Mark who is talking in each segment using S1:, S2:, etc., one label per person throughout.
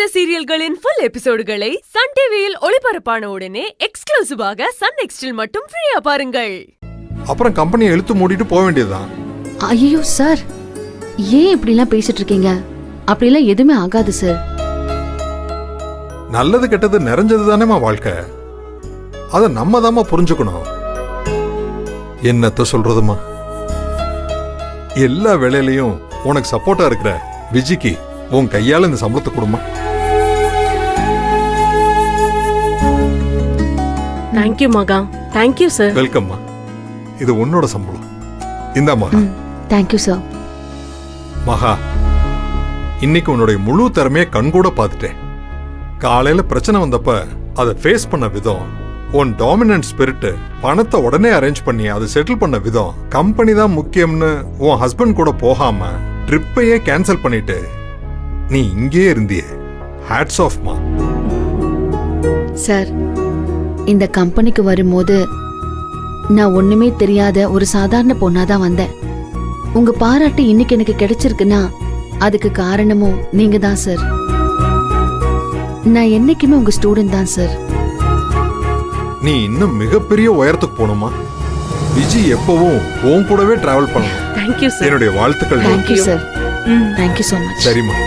S1: பிடித்த சீரியல்களின் full எபிசோடுகளை Sun டிவியில் ஒளிபரப்பான உடனே எக்ஸ்க்ளூசிவாக சன் நெக்ஸ்டில் மட்டும் ஃப்ரீயா பாருங்கள்.
S2: அப்புறம் கம்பெனியை இழுத்து மூடிட்டு போக வேண்டியதுதான்.
S3: ஐயோ சார், ஏன் இப்படிலாம் பேசிட்டு இருக்கீங்க? அப்படிலாம் எதுவுமே ஆகாது சார்.
S2: நல்லது கெட்டது நிறைஞ்சது தானேமா வாழ்க்கை. அத நம்ம தாமா புரிஞ்சுக்கணும். என்னத்த சொல்றதுமா, எல்லா வேலையிலையும் உனக்கு சப்போர்ட்டா இருக்கிற விஜிக்கு உன் கையால இந்த சம்பளத்தை கொடுமா.
S4: தேங்க்யூ மகா. Thank you sir.
S2: வெல்கம்மா. இது உன்னோட சம்பளம். இந்த மகா.
S3: Thank you sir.
S2: மகா, இன்னைக்கு உன்னுடைய முழு திறமையை கண்கூட பார்த்துட்டேன். காலையில பிரச்சனை வந்தப்ப அதை ஃபேஸ் பண்ண விதம், உன் டாமினன்ட் ஸ்பிரிட், பணத்தை உடனே அரேஞ்ச் பண்ணி அதை செட்டில் பண்ண விதம், கம்பெனி தான் முக்கியம்னு உன் ஹஸ்பண்ட் கூட போகாம ட்ரிப்பையே கேன்சல் பண்ணிட்டு நீ இங்கே இருந்தியே. ஹேட்ஸ் ஆஃப் மா.
S3: சார், இந்த கம்பெனிக்கு வரும்போது நான் ஒண்ணுமே தெரியாத ஒரு சாதாரண பொண்ணாதான் வந்தேன். உங்க பாராட்டு இன்னைக்கு எனக்கு கிடைச்சிருக்குன்னா அதுக்கு காரணமும் நீங்க தான் சார். நான் என்னைக்குமே உங்க ஸ்டூடெண்ட் தான் சார்.
S2: நீ இன்னும் மிகப்பெரிய உயரத்துக்கு போகணுமா. விஜி எப்பவும் உன் கூடவே டிராவல் பண்ணணும்.
S4: Thank you sir.
S2: என்னுடைய வாழ்த்துக்கள்.
S3: Thank you sir. Thank you so much.
S2: சரிம்மா.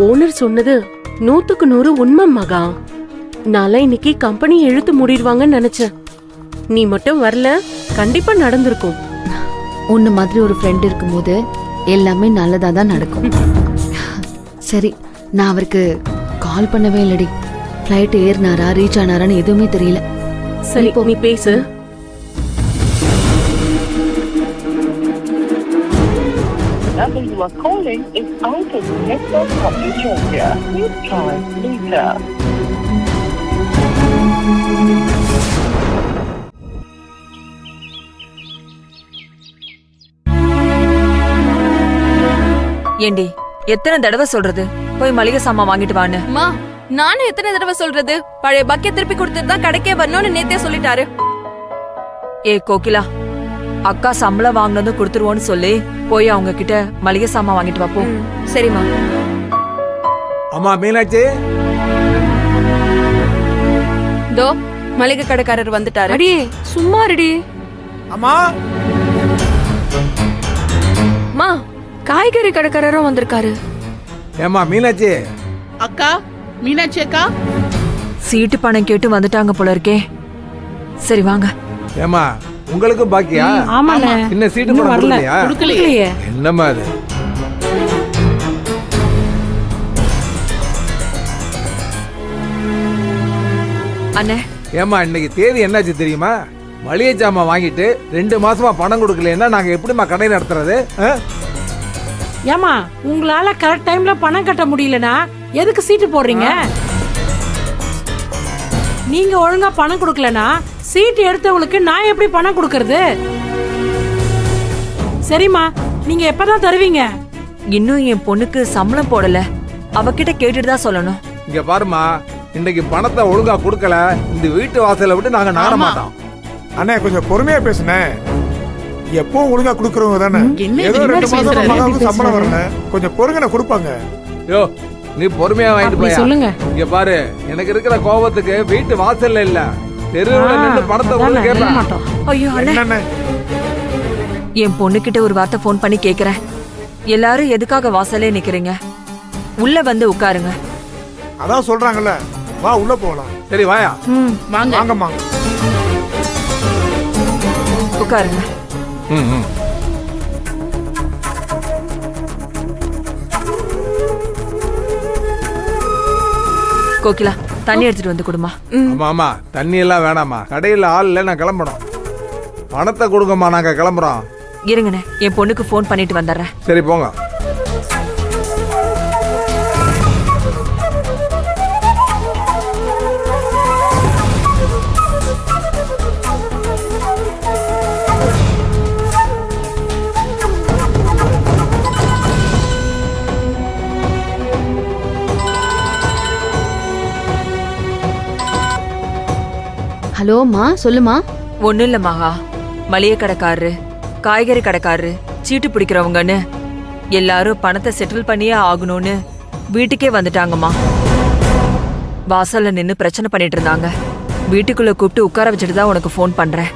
S4: ஓனர் சொன்னது 100க்கு 100 உண்மை மகா. நாளை இன்னைக்கு கம்பெனி இழுத்து மூடிடுவாங்கன்னு நினைச்சேன். நீ மட்டும் வரல, கண்டிப்பா நடந்திருக்கும்.
S3: உன்ன மாதிரி ஒரு ஃப்ரெண்ட் இருக்கும்போது எல்லாமே நல்லதா தான் நடக்கும். சரி, நான் அவருக்கு கால் பண்ணவே இல்லடி. ஃப்ளைட் ஏறினாரா ரீச் ஆனாரான்னு எதுவுமே தெரியல.
S4: சரி, நீ பேசு.
S5: number you are calling is out of network coverage area. Please try later.
S6: ஏண்டி, எத்தனை தடவை சொல்றது போய் மளிகை சாமான் வாங்கிட்டு வான்னு?
S1: அம்மா, நானும் எத்தனை தடவை சொல்றது? பழைய பக்கெட் திருப்பி கொடுத்துட்டு தான் கடைக்கே வரணும்னு நேத்தே சொல்லிட்டாரு.
S6: ஏ கோகிலா, அக்கா சம்பளம் வாங்கினதும் கொடுத்துருவோன்னு சொல்லி போய் அவங்க கிட்ட மளிகை சாமான் வாங்கிட்டு வாப்போ.
S1: சரிம்மா.
S7: அம்மா மீனாட்சி,
S1: தோ மளிகை கடைக்காரர் வந்துட்டாரு. அடி சும்மா ரெடி.
S7: அம்மா
S1: அம்மா, காய்கறி கடைக்காரரும் வந்திருக்காரு.
S7: ஏம்மா மீனாட்சி.
S8: அக்கா, மீனாட்சி அக்கா.
S6: சீட்டு பணம் கேட்டு வந்துட்டாங்க போல இருக்கே. சரி வாங்க.
S7: ஏம்மா, உங்களுக்கு பாக்கியா?
S8: ஆமாண்ணே.
S7: இன்னும் சீட்டு பணம் வரலையா?
S8: கொடுக்கலையே.
S7: என்னம்மா அது?
S6: அண்ணே,
S7: ஏம்மா, இன்னைக்கு தேதி என்னாச்சு தெரியுமா? மளிகை ஜாமான் வாங்கிட்டு 2 மாசமா பணம் கொடுக்கலன்னா நாங்க எப்படிமா கடை நடத்துறது?
S8: ஏமா, உங்களால கரெக்ட் டைம்ல பணம் கட்ட முடியலனா எதுக்கு சீட்டு போடுறீங்க? நீங்க ஒழுங்கா பணம் கொடுக்கலனா சீட்டு எடுத்தவங்களுக்கு நான் எப்படி பணம் கொடுக்கறது? சரிம்மா, நீங்க எப்பதான் தருவீங்க?
S6: இன்னும் என் பொண்ணுக்கு சம்பளம் போடல. அவகிட்ட கேட்டுட்டு தான் சொல்லணும்.
S7: இங்க பாருமா, இன்னைக்கு பணத்தை ஒழுங்கா கொடுக்கல இந்த வீட்டு வாசலை விட்டு நாங்க நகர மாட்டோம்.
S9: அண்ணே, கொஞ்சம் பொறுமையா பேசுனே. எப்பவும் ஒழுங்கா குடுக்கறவங்க தானே. ஏதோ 2 மாசம் மகாவுக்கு சம்பளம் வரல, கொஞ்சம் பொறுங்கன கொடுப்பாங்க.
S7: யோ, நீ பொறுமையா வாங்கிட்டு போய்
S8: சொல்லுங்க.
S7: இங்க பாரு, எனக்கு இருக்கிற கோபத்துக்கு வீட்டு வாசல்ல இல்ல, தெருவுல நின்னு பணத்தை கொடுக்க கேட்பேன்.
S6: ஐயோ அண்ணே, என் பொண்ணுகிட்ட ஒரு வார்த்தை போன் பண்ணி கேக்குறேன். எல்லாரும் எதுக்காக வாசலே நிக்கிறீங்க? உள்ள வந்து உட்காருங்க.
S9: அதான் சொல்றாங்கல்ல, வா உள்ள போகலாம்.
S7: சரி வாயா.
S8: வாங்க.
S9: வாங்கம்மா.
S6: உட்காருங்க. கோகிலா, தண்ணி எடுத்துட்டு வந்து கொடுமா.
S7: ஆமா ஆமா, தண்ணி எல்லாம் வேணாமா, கடையில் ஆள் இல்ல, நான் கிளம்பணும். பணத்தை கொடுங்கம்மா, நாங்க கிளம்புறோம்.
S6: இருங்கண்ணே, என் பொண்ணுக்கு போன் பண்ணிட்டு வந்துடுறேன்.
S7: சரி போங்க.
S3: ஹலோ மா, சொல்லுமா.
S6: ஒண்ணும் இல்ல மகா, மளிகை கடைக்காரரு, காய்கறி கடைக்காரரு, சீட்டு பிடிக்கிறவங்கன்னு எல்லாரும் பணத்தை செட்டில் பண்ணியே ஆகணும்னு வீட்டுக்கே வந்துட்டாங்கம்மா. வாசல்ல நின்னு பிரச்சனை பண்ணிட்டு இருந்தாங்க. வீட்டுக்குள்ள கூப்பிட்டு உட்கார வச்சுட்டு தான் உனக்கு ஃபோன் பண்றேன்.